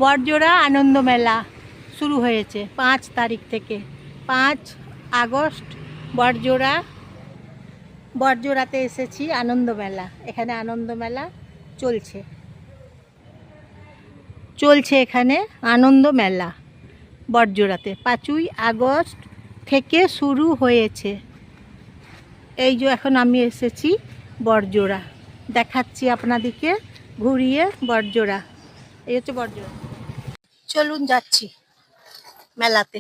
বড়জোড়া আনন্দ মেলা শুরু হয়েছে 5 তারিখ থেকে। 5 আগস্ট বড়জোড়াতে এসেছি। আনন্দ মেলা, এখানে আনন্দ মেলা চলছে এখানে আনন্দ মেলা বড়জোড়াতে 5ই আগস্ট থেকে শুরু হয়েছে। এই যে এখন আমি এসেছি বড়জোড়া, দেখাচ্ছি আপনাদেরকে ঘুরিয়ে বড়জোড়া। এই হচ্ছে বড়জোড়া। চলুন যাচ্ছি মেলাতে,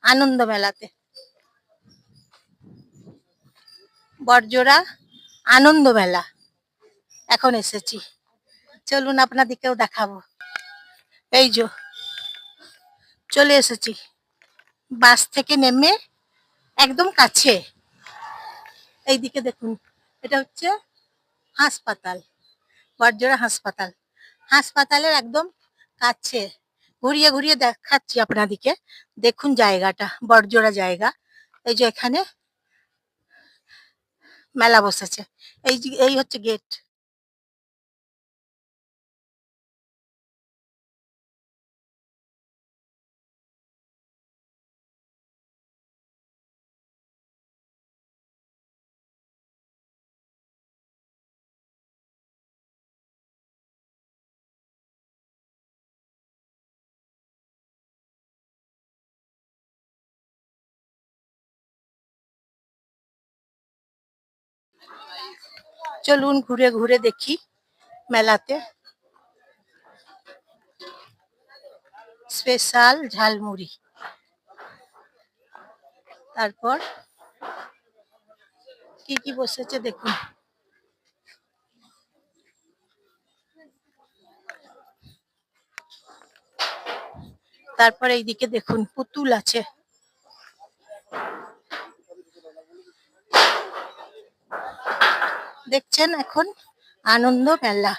আনন্দ মেলাতে। বড়জোড়া আনন্দ মেলা এখন এসেছি, চলুন আপনাদেরকেও দেখাবো। এই যে চলে এসেছি, বাস থেকে নেমে একদম কাছে। এইদিকে দেখুন, এটা হচ্ছে হাসপাতাল, বড়জোড়া হাসপাতাল। হাসপাতালের একদম কাছে ঘুরিয়ে ঘুরিয়ে দেখাচ্ছি আপনাদেরকে। দেখুন জায়গাটা, বড়জোড়া জায়গা। এই যে এখানে মেলা বসেছে, এই হচ্ছে গেট। চলুন ঘুরে ঘুরে দেখি মেলাতে। স্পেশাল ঝালমুড়ি, তারপর কি কি বসেছে দেখুন। তারপর এইদিকে দেখুন পুতুল আছে। দেখছেন এখন আনন্দ মেলা।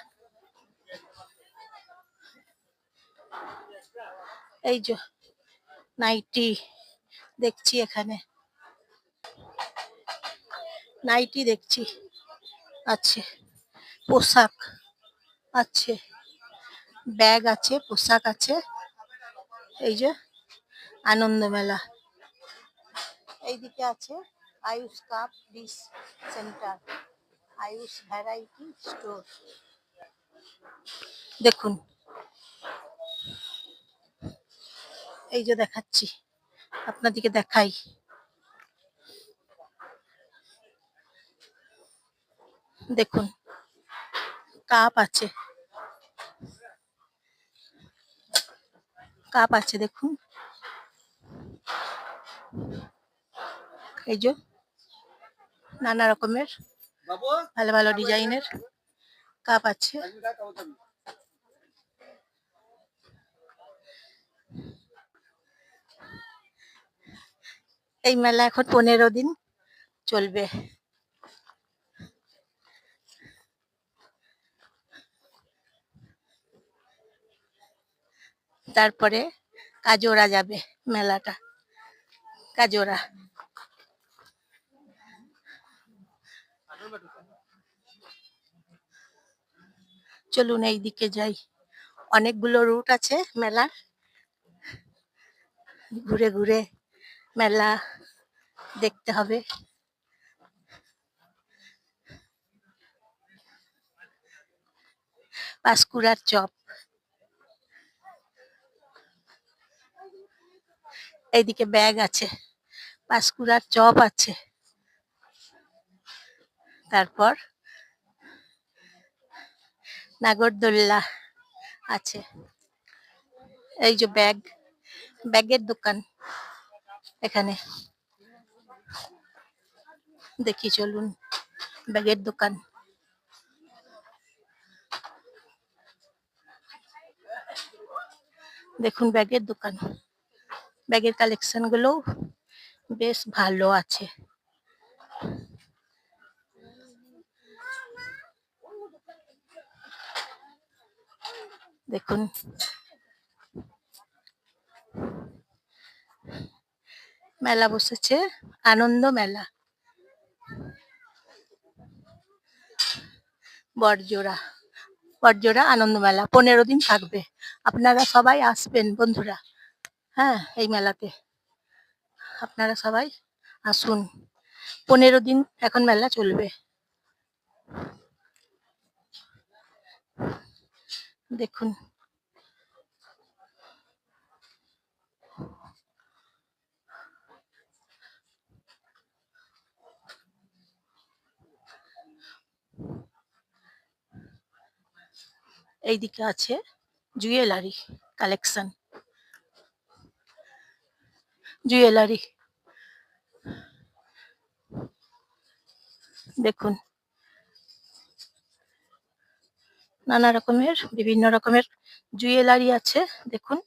এই যে নাইটি দেখছি, এখানে নাইটি দেখছি আছে, পোশাক আছে, ব্যাগ আছে, পোশাক আছে। এই যে আনন্দ মেলা। এইদিকে আছে Ayush cup dish centre, Ayush variety store. দেখুন এই যে দেখাচ্ছি আপনাদেরকে, দেখাই। দেখুন কাপ আছে, কাপ আছে দেখুন। এই যে নানা রকমের ভালো ভালো ডিজাইনের কাপ আছে। এই মেলা এখন 15 দিন চলবে। তারপরে কাজোড়া যাবে মেলাটা, কাজোড়া। চলুন এই দিকে যাই, অনেকগুলো রুট আছে মেলার, ঘুরে ঘুরে মেলা দেখতে হবে। পাঁশকুড়ার চপ, এইদিকে ব্যাগ আছে, পাঁশকুড়ার চপ আছে। তারপর নাগরদোল্লা আছে। এই যে ব্যাগ, ব্যাগের দোকান এখানে দেখি, চলুন ব্যাগের দোকান। দেখুন ব্যাগের দোকান, ব্যাগের কালেকশন গুলো বেশ ভালো আছে। দেখুন মেলা বসেছে, আনন্দ মেলা বড়জোড়া। বড়জোড়া আনন্দ মেলা 15 দিন থাকবে। আপনারা সবাই আসবেন বন্ধুরা। হ্যাঁ, এই মেলাতে আপনারা সবাই আসুন। 15 দিন এখন মেলা চলবে। দেখুন এইদিকে আছে জুয়েলারি কালেকশন, জুয়েলারি দেখুন নানা রকমের বিভিন্ন রকমের জুয়েলারি আছে দেখুন।